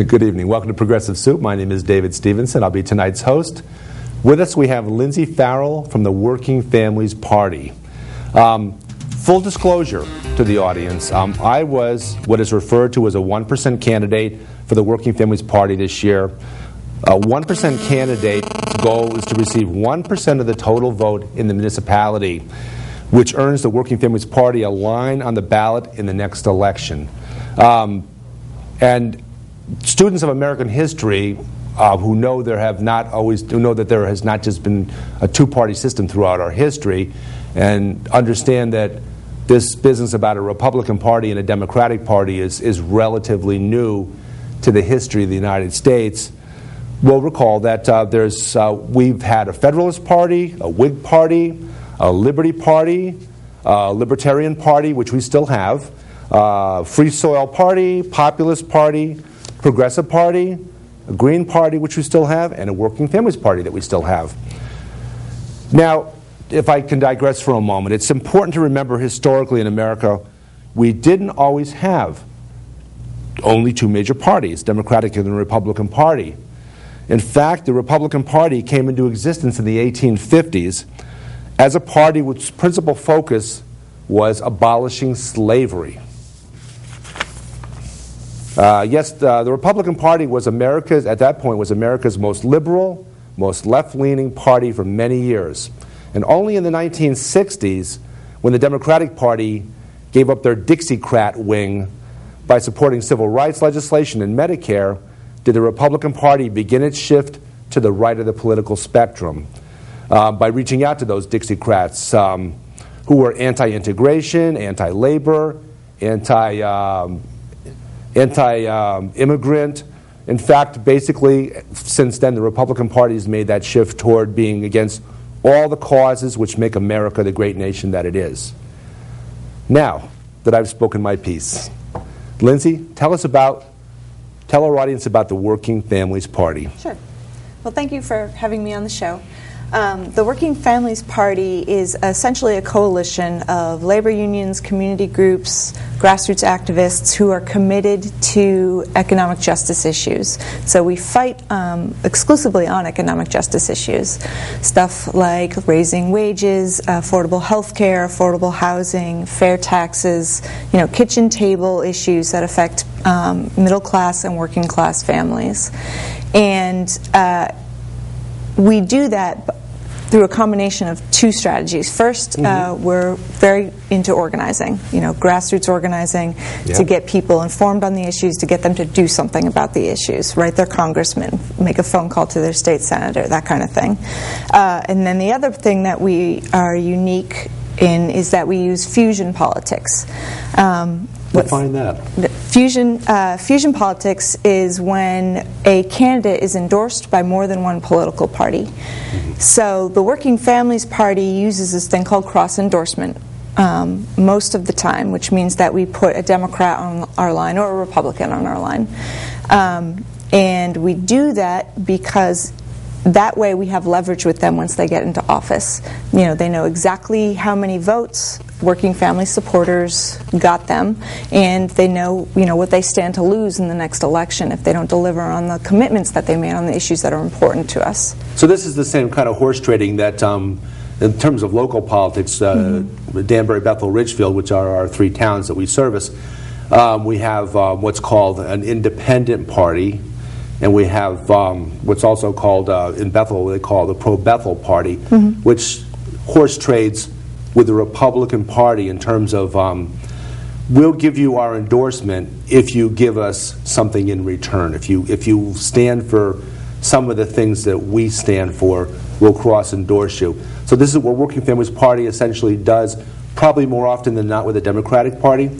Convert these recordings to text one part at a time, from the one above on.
Good evening. Welcome to Progressive Soup. My name is David Stevenson. I'll be tonight's host. With us we have Lindsay Farrell from the Working Families Party. Full disclosure to the audience, I was what is referred to as a 1% candidate for the Working Families Party this year. A 1% candidate's goal is to receive 1% of the total vote in the municipality, which earns the Working Families Party a line on the ballot in the next election. And students of American history who know that there has not just been a two-party system throughout our history, and understand that this business about a Republican Party and a Democratic Party is relatively new to the history of the United States, will recall that we've had a Federalist Party, a Whig Party, a Liberty Party, a Libertarian Party, which we still have, Free Soil Party, Populist Party, Progressive Party, a Green Party, which we still have, and a Working Families Party that we still have. Now, if I can digress for a moment, it's important to remember historically in America, we didn't always have only two major parties, Democratic and the Republican Party. In fact, the Republican Party came into existence in the 1850s as a party whose principal focus was abolishing slavery. The Republican Party was at that point, America's most liberal, most left-leaning party for many years. And only in the 1960s, when the Democratic Party gave up their Dixiecrat wing by supporting civil rights legislation and Medicare, did the Republican Party begin its shift to the right of the political spectrum by reaching out to those Dixiecrats who were anti-integration, anti-labor, anti-immigrant. In fact, basically, since then, the Republican Party has made that shift toward being against all the causes which make America the great nation that it is. Now that I've spoken my piece, Lindsay, tell our audience about the Working Families Party. Sure. Well, thank you for having me on the show. The Working Families Party is essentially a coalition of labor unions, community groups, grassroots activists who are committed to economic justice issues. So we fight exclusively on economic justice issues. Stuff like raising wages, affordable health care, affordable housing, fair taxes, kitchen table issues that affect middle class and working class families. And we do that through a combination of two strategies. First, we're very into organizing, grassroots organizing to get people informed on the issues, to get them to do something about the issues, write their congressman, make a phone call to their state senator, that kind of thing. And then the other thing that we are unique in is that we use fusion politics. Define that. Fusion politics is when a candidate is endorsed by more than one political party. So the Working Families Party uses this thing called cross-endorsement most of the time, which means that we put a Democrat on our line or a Republican on our line. And we do that because that way we have leverage with them once they get into office. They know exactly how many votes Working Family supporters got them, and they know what they stand to lose in the next election if they don't deliver on the commitments that they made on the issues that are important to us. So this is the same kind of horse trading that, in terms of local politics, Danbury, Bethel, Ridgefield, which are our three towns that we service, we have what's called an independent party. And we have what's also called, in Bethel, what they call the Pro-Bethel Party, which horse trades with the Republican Party in terms of we'll give you our endorsement if you give us something in return. If you stand for some of the things that we stand for, we'll cross-endorse you. So this is what Working Families Party essentially does, probably more often than not with the Democratic Party?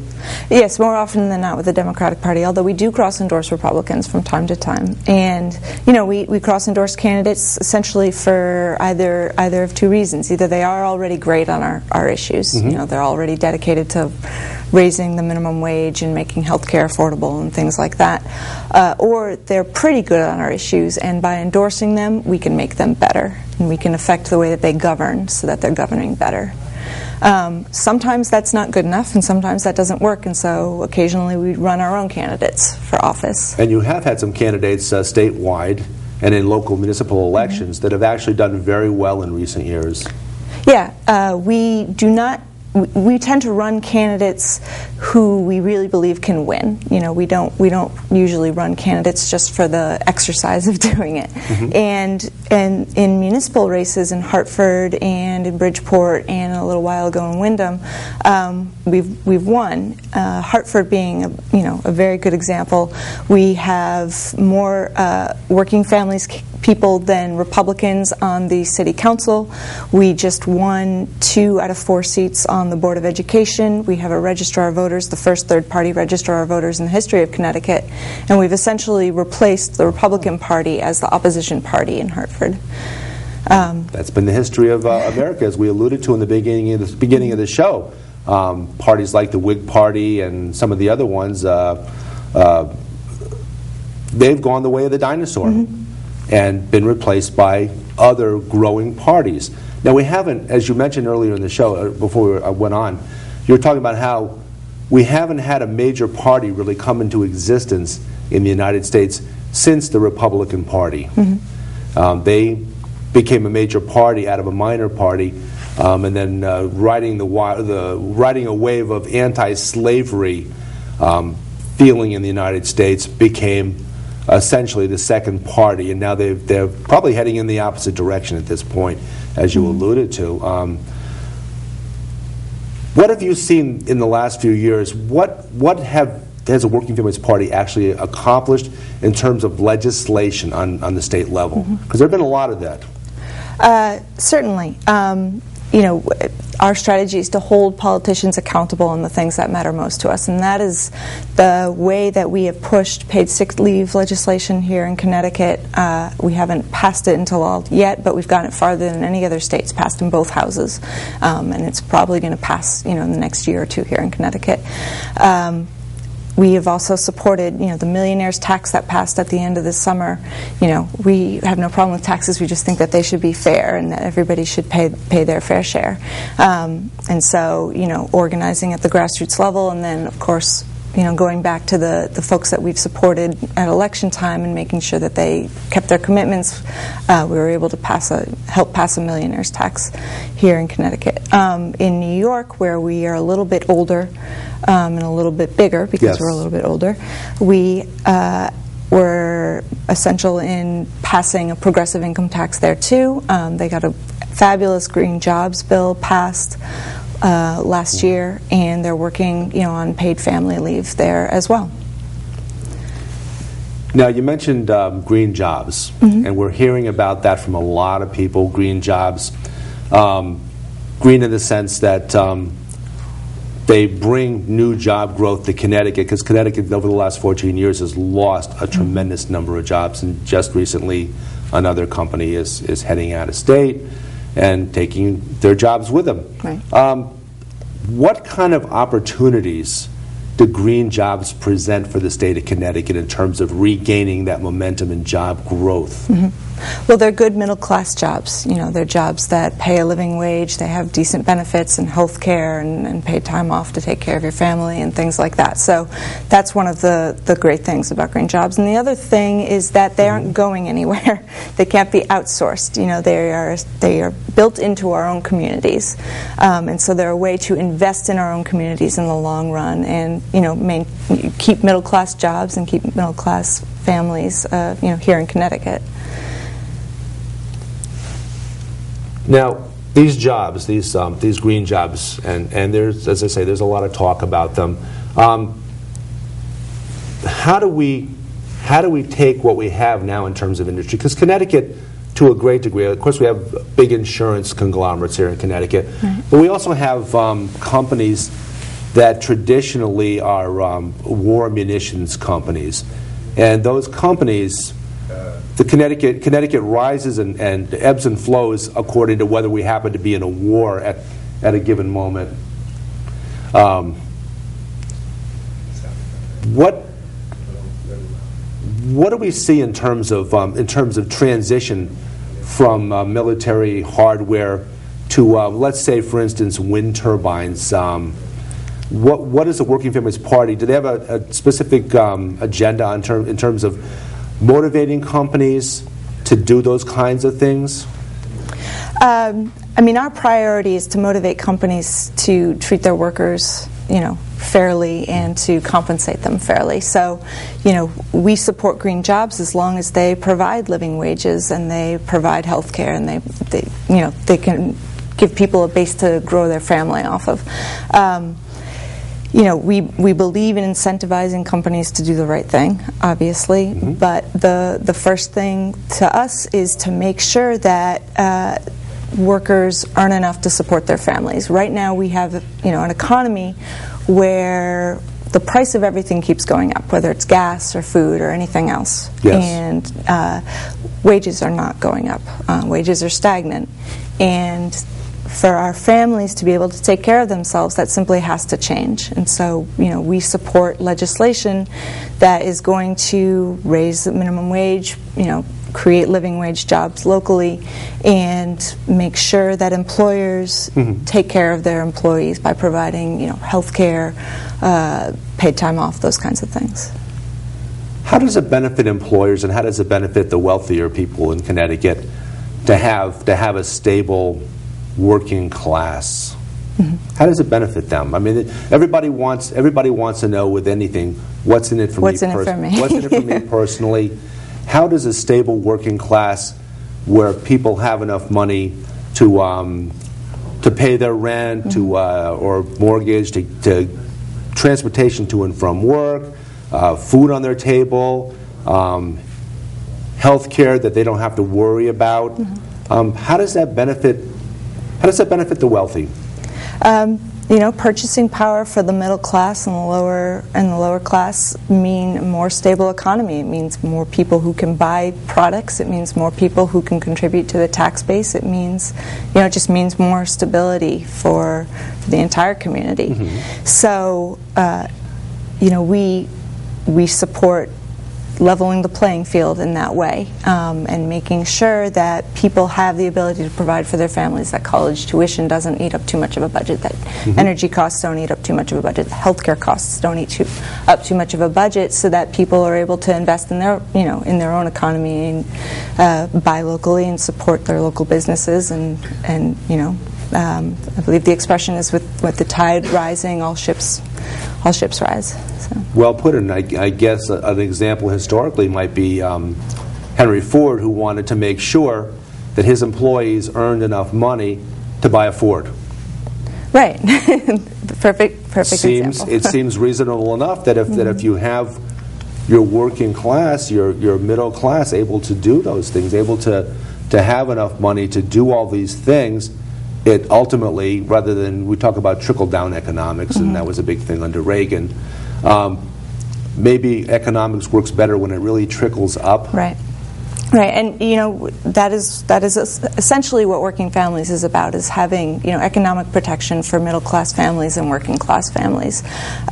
Yes, more often than not with the Democratic Party, although we do cross-endorse Republicans from time to time. And, we cross-endorse candidates essentially for either of two reasons. Either they are already great on our issues, they're already dedicated to raising the minimum wage and making health care affordable and things like that, or they're pretty good on our issues, and by endorsing them, we can make them better, and we can affect the way that they govern so that they're governing better. Sometimes that's not good enough, and sometimes that doesn't work, and so occasionally we run our own candidates for office. And you have had some candidates statewide and in local municipal elections that have actually done very well in recent years. Yeah, we tend to run candidates who we really believe can win. You know, we don't usually run candidates just for the exercise of doing it. And in municipal races in Hartford and in Bridgeport and a little while ago in Wyndham, we've won. Hartford being a very good example. We have more working families people than Republicans on the city council. We just won 2 out of 4 seats on the Board of Education. We have a registrar of voters, the first third-party registrar of voters in the history of Connecticut, and we've essentially replaced the Republican Party as the opposition party in Hartford. That's been the history of America, as we alluded to in the beginning of the show. Parties like the Whig Party and some of the other ones, they've gone the way of the dinosaur and been replaced by other growing parties. Now, we haven't, as you mentioned earlier in the show, before we went on, you were talking about how we haven't had a major party really come into existence in the United States since the Republican Party. They became a major party out of a minor party, and then riding a wave of anti-slavery feeling in the United States became essentially the second party, and now they're probably heading in the opposite direction at this point, as you alluded to. What have you seen in the last few years? What has a Working Families Party actually accomplished in terms of legislation on the state level? Because there have been a lot of that. Certainly. Our strategy is to hold politicians accountable on the things that matter most to us, and that is the way that we have pushed paid sick leave legislation here in Connecticut. We haven't passed it into law yet, but we've gotten it farther than any other states, passed in both houses, and it's probably going to pass, in the next year or two here in Connecticut. We have also supported, the millionaire's tax that passed at the end of this summer. We have no problem with taxes. We just think that they should be fair and that everybody should pay their fair share. And so, organizing at the grassroots level, and then, of course, going back to the folks that we've supported at election time and making sure that they kept their commitments, we were able to help pass a millionaire's tax here in Connecticut. In New York, where we are a little bit older and a little bit bigger, because we're a little bit older, we were essential in passing a progressive income tax there too. They got a fabulous green jobs bill passed last year, and they're working on paid family leave there as well. Now, you mentioned green jobs, and we're hearing about that from a lot of people, green jobs. Green in the sense that they bring new job growth to Connecticut, because Connecticut over the last 14 years has lost a tremendous number of jobs, and just recently another company is heading out of state and taking their jobs with them. Right. What kind of opportunities do green jobs present for the state of Connecticut in terms of regaining that momentum in job growth? Well, they're good middle-class jobs. They're jobs that pay a living wage. They have decent benefits and health care and paid time off to take care of your family and things like that. So that's one of the great things about green jobs. And the other thing is that they aren't going anywhere. They can't be outsourced. They are built into our own communities. And so they're a way to invest in our own communities in the long run and, keep middle-class jobs and keep middle-class families, here in Connecticut. Now, these jobs, these green jobs, and there's, as I say, there's a lot of talk about them. How do we take what we have now in terms of industry? Because Connecticut, to a great degree, of course, we have big insurance conglomerates here in Connecticut, but we also have companies that traditionally are war munitions companies, and those companies. The Connecticut rises and ebbs and flows according to whether we happen to be in a war at a given moment. What do we see in terms of transition from military hardware let's say, for instance, wind turbines. What is the Working Families Party? Do they have a specific agenda in terms of motivating companies to do those kinds of things? I mean, our priority is to motivate companies to treat their workers, fairly and to compensate them fairly. So, we support green jobs as long as they provide living wages and they provide health care and they can give people a base to grow their family off of. We believe in incentivizing companies to do the right thing, obviously, but the first thing to us is to make sure that workers earn enough to support their families. Right now we have an economy where the price of everything keeps going up, whether it's gas or food or anything else. Yes. And wages are not going up. Wages are stagnant. And for our families to be able to take care of themselves, that simply has to change. And so, we support legislation that is going to raise the minimum wage, create living wage jobs locally, and make sure that employers take care of their employees by providing, health care, paid time off, those kinds of things. How does it benefit employers, and how does it benefit the wealthier people in Connecticut to have a stable working class? How does it benefit them? I mean, everybody wants to know with anything, what's in it for me? What's in it for me personally? How does a stable working class, where people have enough money to pay their rent, or mortgage, to transportation to and from work, food on their table, health care that they don't have to worry about, how does that benefit? How does that benefit the wealthy? Purchasing power for the middle class and the lower class mean a more stable economy. It means more people who can buy products. It means more people who can contribute to the tax base. It means, it just means more stability for the entire community. So, we support leveling the playing field in that way, and making sure that people have the ability to provide for their families, that college tuition doesn't eat up too much of a budget, that energy costs don't eat up too much of a budget, healthcare costs don't eat up too much of a budget, so that people are able to invest in their, in their own economy and buy locally and support their local businesses, and I believe the expression is with the tide rising, all ships rise. So. Well put, and I guess an example historically might be Henry Ford, who wanted to make sure that his employees earned enough money to buy a Ford. Right. Perfect example. It seems reasonable enough that if you have your working class, your middle class, able to do those things, able to have enough money to do all these things, it ultimately, rather than, we talk about trickle-down economics, and that was a big thing under Reagan, maybe economics works better when it really trickles up. Right. And that is essentially what Working Families is about, is having economic protection for middle-class families and working-class families.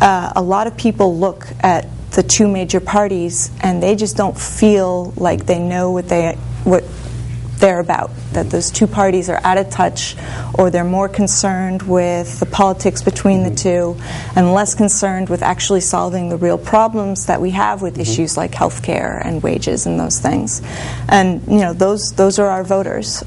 A lot of people look at the two major parties and they just don't feel like they know what they're about, that those two parties are out of touch, or they're more concerned with the politics between the two and less concerned with actually solving the real problems that we have with issues like health care and wages and those things. And those are our voters.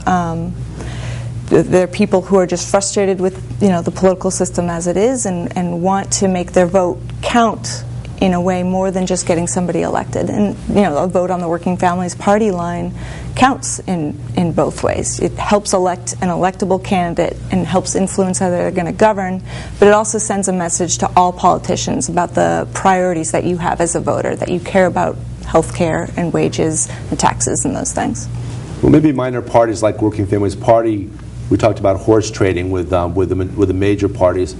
They're people who are just frustrated with the political system as it is, and want to make their vote count in a way more than just getting somebody elected. And a vote on the Working Families Party line counts in both ways. It helps elect an electable candidate and helps influence how they're going to govern, but it also sends a message to all politicians about the priorities that you have as a voter, that you care about health care and wages and taxes and those things. Well, maybe minor parties like Working Families Party, we talked about horse trading with the major parties.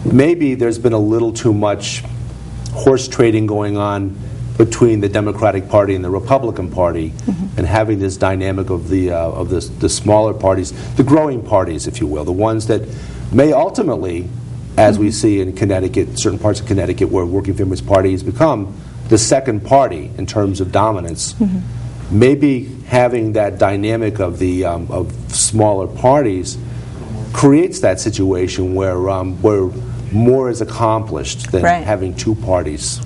Maybe there's been a little too much horse trading going on between the Democratic Party and the Republican Party, and having this dynamic of the smaller parties, the growing parties, if you will, the ones that may ultimately, as we see in Connecticut, certain parts of Connecticut where Working Families Party has become the second party in terms of dominance. Maybe having that dynamic of the of smaller parties creates that situation where more is accomplished than having two parties.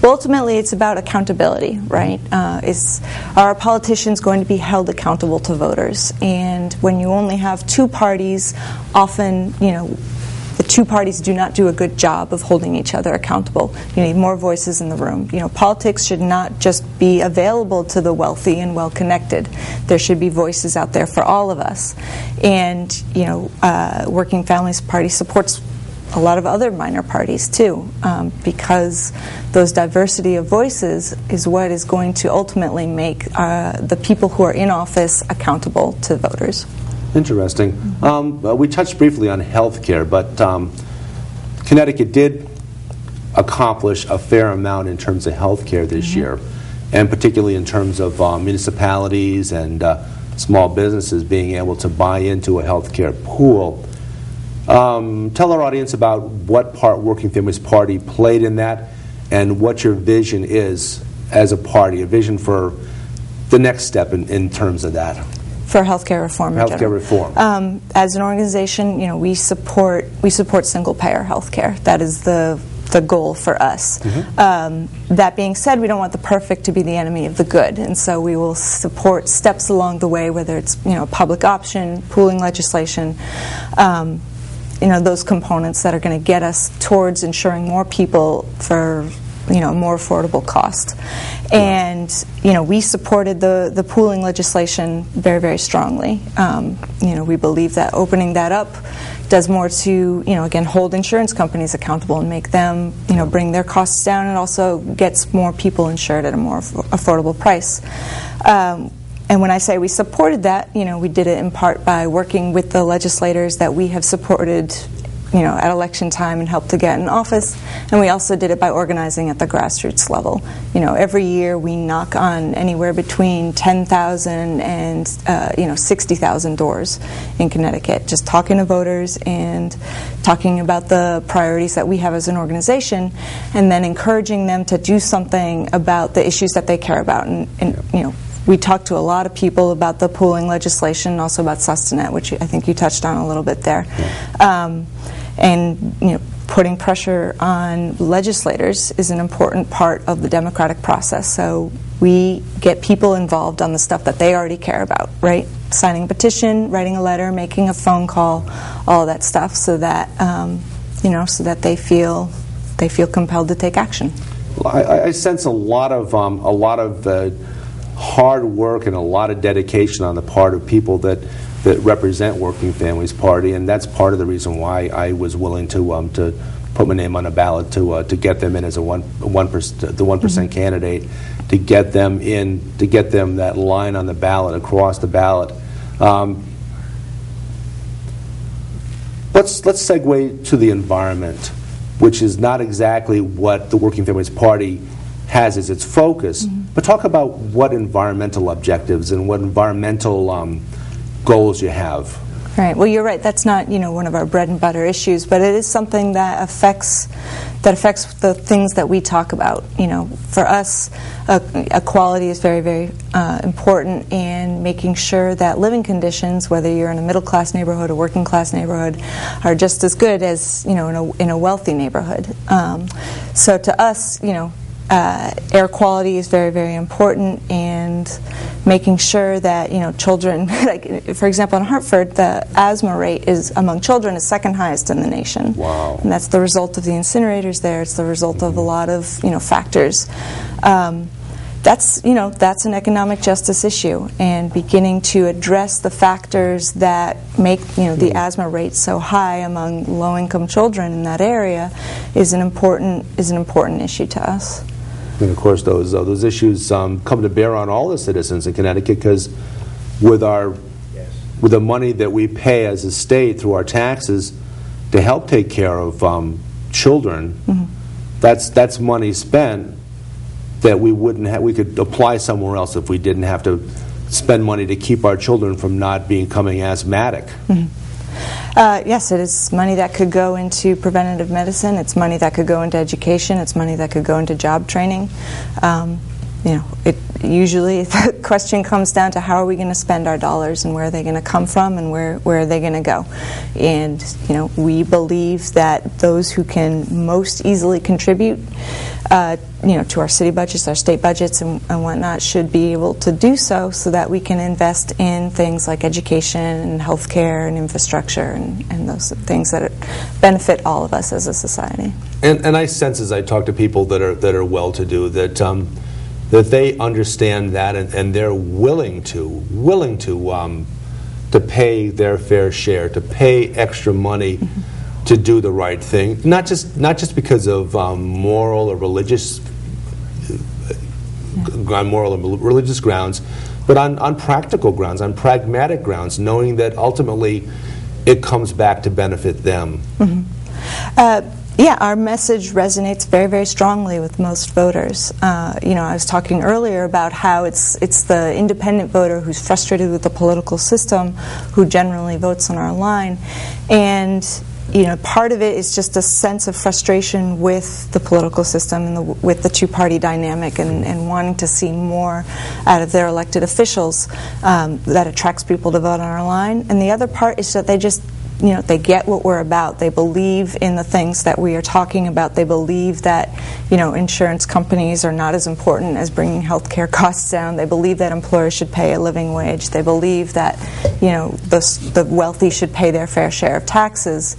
Well, ultimately, it's about accountability, right? Are politicians going to be held accountable to voters? And when you only have two parties, often, the two parties do not do a good job of holding each other accountable. You need more voices in the room. Politics should not just be available to the wealthy and well-connected. There should be voices out there for all of us. And, Working Families Party supports a lot of other minor parties too, because those diversity of voices is what is going to ultimately make the people who are in office accountable to voters. Interesting. We touched briefly on health care, but Connecticut did accomplish a fair amount in terms of health care this year, and particularly in terms of municipalities and small businesses being able to buy into a health care pool. Tell our audience about what part Working Families Party played in that and what your vision is as a party, a vision for the next step in terms of that. For healthcare reform. Healthcare reform. As an organization, we support single-payer healthcare. That is the goal for us. That being said, we don't want the perfect to be the enemy of the good, and so we will support steps along the way, whether it's public option, pooling legislation. Those components that are going to get us towards ensuring more people for more affordable cost. And we supported the pooling legislation very, very strongly. We believe that opening that up does more to again hold insurance companies accountable and make them bring their costs down, and also gets more people insured at a more affordable price. And when I say we supported that, we did it in part by working with the legislators that we have supported, at election time and helped to get in office. And we also did it by organizing at the grassroots level. Every year we knock on anywhere between 10,000 and 60,000 doors in Connecticut, just talking to voters and talking about the priorities that we have as an organization, and then encouraging them to do something about the issues that they care about. And we talked to a lot of people about the pooling legislation, and also about sustenance, which I think you touched on a little bit there. And putting pressure on legislators is an important part of the democratic process. So we get people involved on the stuff that they already care about, right? Signing a petition, writing a letter, making a phone call, all of that stuff, so that so that they feel compelled to take action. Well, I sense a lot of hard work and a lot of dedication on the part of people that represent Working Families Party, and that's part of the reason why I was willing to put my name on a ballot to get them in as the 1% candidate, to get them in, to get them that line on the ballot, across the ballot. Let's segue to the environment, which is not exactly what the Working Families Party has as its focus, but talk about what environmental objectives and what environmental goals you have. Right. Well, you're right. That's not one of our bread and butter issues, but it is something that affects the things that we talk about. For us, equality is very, very important, and making sure that living conditions, whether you're in a middle class neighborhood or working class neighborhood, are just as good as in a wealthy neighborhood. So to us, air quality is very, very important, and making sure that children, like for example in Hartford, the asthma rate is among children is second highest in the nation. Wow! And that's the result of the incinerators there. It's the result of a lot of factors. That's an economic justice issue, and beginning to address the factors that make the asthma rate so high among low-income children in that area is an important issue to us. And of course, those issues come to bear on all the citizens in Connecticut, because with the money that we pay as a state through our taxes to help take care of children, that's money spent that we could apply somewhere else if we didn't have to spend money to keep our children from not becoming asthmatic. Yes, it is money that could go into preventative medicine. It's money that could go into education. It's money that could go into job training. Usually the question comes down to how are we going to spend our dollars and where are they going to come from and where are they going to go. And we believe that those who can most easily contribute to our city budgets, our state budgets and whatnot should be able to do so that we can invest in things like education and healthcare and infrastructure and those things that benefit all of us as a society. And I sense as I talk to people that are well-to-do that they understand that and they're willing to pay their fair share, to pay extra money to do the right thing, not just because of moral or religious grounds, but on practical grounds, on pragmatic grounds, knowing that ultimately it comes back to benefit them. Yeah, our message resonates very, very strongly with most voters. I was talking earlier about how it's the independent voter who's frustrated with the political system who generally votes on our line, and part of it is just a sense of frustration with the political system and with the two-party dynamic and wanting to see more out of their elected officials that attracts people to vote on our line. And the other part is that they just they get what we're about. They believe in the things that we are talking about. They believe that, insurance companies are not as important as bringing healthcare costs down. They believe that employers should pay a living wage. They believe that, the wealthy should pay their fair share of taxes.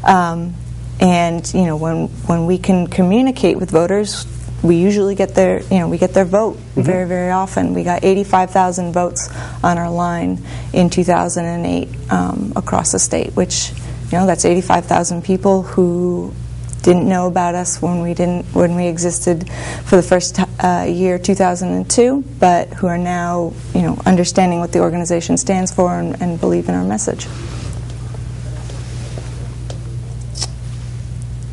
And, when we can communicate with voters, we usually get their vote very, very often. We got 85,000 votes on our line in 2008 across the state, which that's 85,000 people who didn't know about us when we existed for the first year, 2002, but who are now understanding what the organization stands for and believe in our message.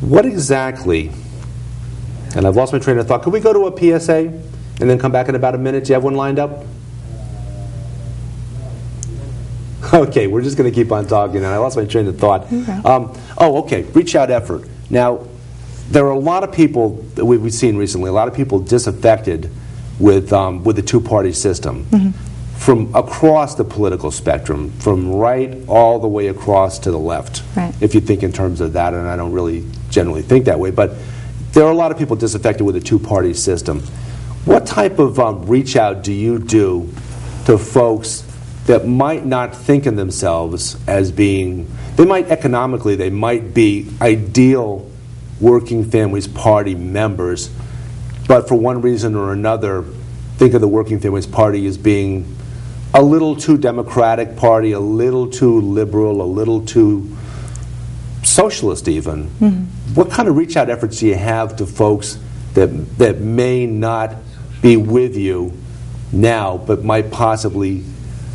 What exactly? And I've lost my train of thought. Could we go to a PSA and then come back in about a minute? Do you have one lined up? Okay, we're just going to keep on talking. And I lost my train of thought. Okay. Reach out effort. Now, there are a lot of people that we've seen recently, a lot of people disaffected with the two-party system from across the political spectrum, from right all the way across to the left, if you think in terms of that. And I don't really generally think that way. But there are a lot of people disaffected with a two-party system. What type of reach out do you do to folks that might not think of themselves as being, they might be ideal Working Families Party members, but for one reason or another think of the Working Families Party as being a little too Democratic party, a little too liberal, a little too socialist even. What kind of reach out efforts do you have to folks that may not be with you now but might possibly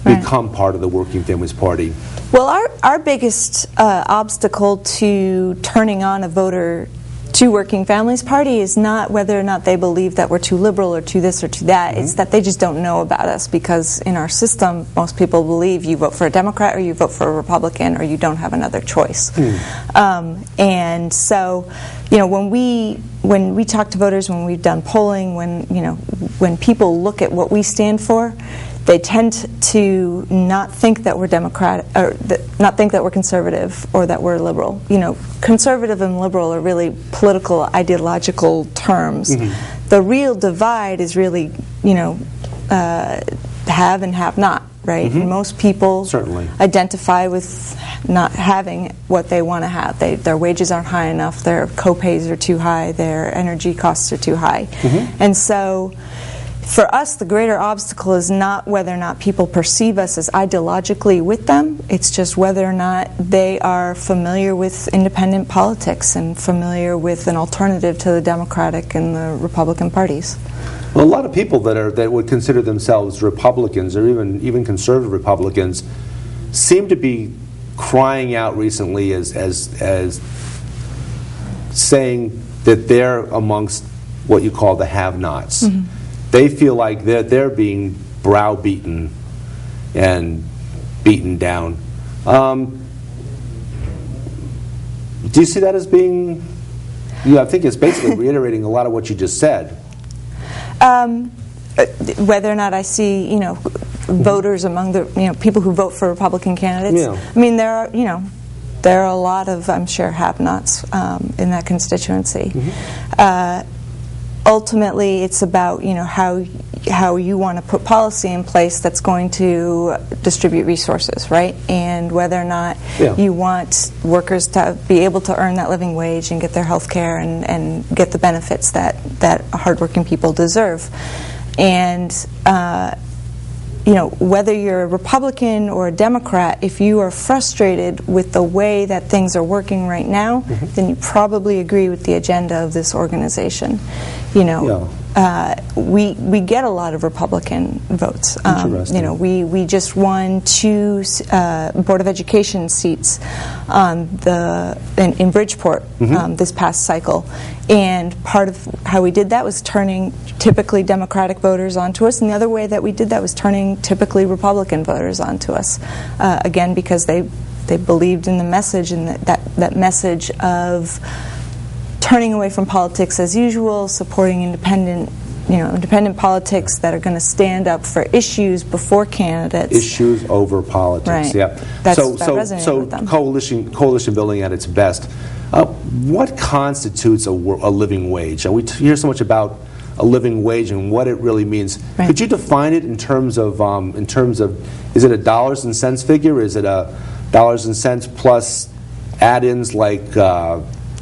become part of the Working Families Party? Well, our biggest obstacle to turning on a voter to Working Families Party is not whether or not they believe that we're too liberal or too this or too that. It's that they just don't know about us, because in our system most people believe you vote for a Democrat or you vote for a Republican or you don't have another choice. And so when we talk to voters, when we've done polling, when people look at what we stand for, they tend to not think that we're Democrat, or not think that we're conservative or that we're liberal. Conservative and liberal are really political, ideological terms. The real divide is really, have and have not, right? Most people certainly identify with not having what they want to have. Their wages aren't high enough, their co-pays are too high, their energy costs are too high. And so for us, the greater obstacle is not whether or not people perceive us as ideologically with them. It's just whether or not they are familiar with independent politics and familiar with an alternative to the Democratic and the Republican parties. Well, a lot of people that would consider themselves Republicans or even conservative Republicans seem to be crying out recently as saying that they're amongst what you call the have-nots. They feel like they're being browbeaten and beaten down. Do you see that as being? I think it's basically reiterating a lot of what you just said. whether or not I see, voters among the, people who vote for Republican candidates. Yeah. I mean, there are a lot of, I'm sure, have-nots in that constituency. Ultimately, it's about how you want to put policy in place that's going to distribute resources, right? And whether or not you want workers to be able to earn that living wage and get their health care and get the benefits that hardworking people deserve. And whether you're a Republican or a Democrat, if you are frustrated with the way that things are working right now, then you probably agree with the agenda of this organization. We get a lot of Republican votes. We just won 2 Board of Education seats in Bridgeport this past cycle. And part of how we did that was turning typically Democratic voters onto us, and the other way that we did that was turning typically Republican voters onto us. Again, because they believed in the message, and that message of turning away from politics as usual, supporting independent politics that are going to stand up for issues before candidates. Issues over politics. Right. Yeah. That resonated with them. Coalition building at its best. What constitutes a living wage? We hear so much about a living wage and what it really means. Right. Could you define it in terms of is it a dollars and cents figure? Is it a dollars and cents plus add-ins like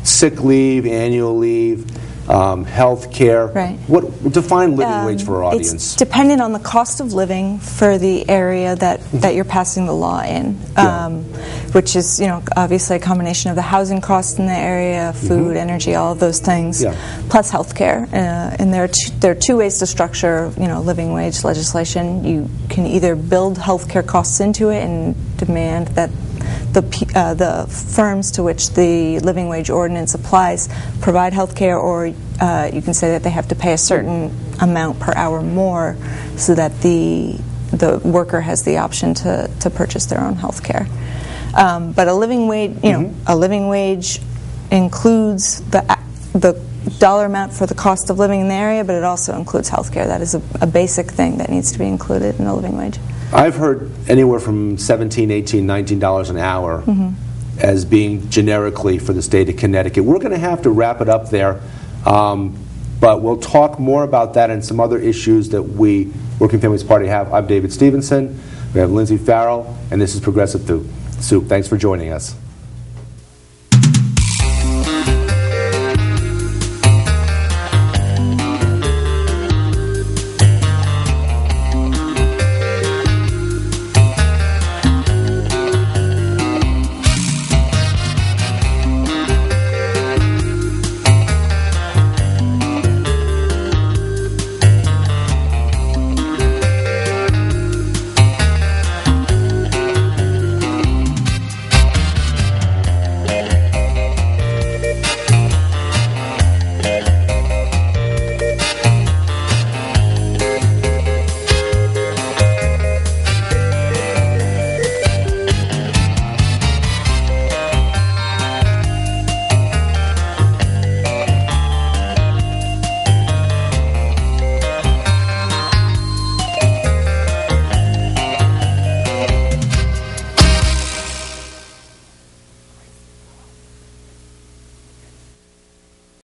sick leave, annual leave, health care? Right. What define living wage for our audience? It's dependent on the cost of living for the area that you're passing the law in, which is obviously a combination of the housing costs in the area, food, energy, all of those things, plus health care. And there are 2 ways to structure living wage legislation. You can either build health care costs into it and demand that the firms to which the living wage ordinance applies provide health care, or you can say that they have to pay a certain amount per hour more so that the worker has the option to purchase their own health care. But a living wage, a living wage includes the dollar amount for the cost of living in the area, but it also includes health care. That is a basic thing that needs to be included in a living wage. I've heard anywhere from $17, $18, $19 an hour as being generically for the state of Connecticut. We're going to have to wrap it up there, but we'll talk more about that and some other issues that we, Working Families Party, have. I'm David Stevenson. We have Lindsay Farrell, and this is Progressive Soup. Thanks for joining us.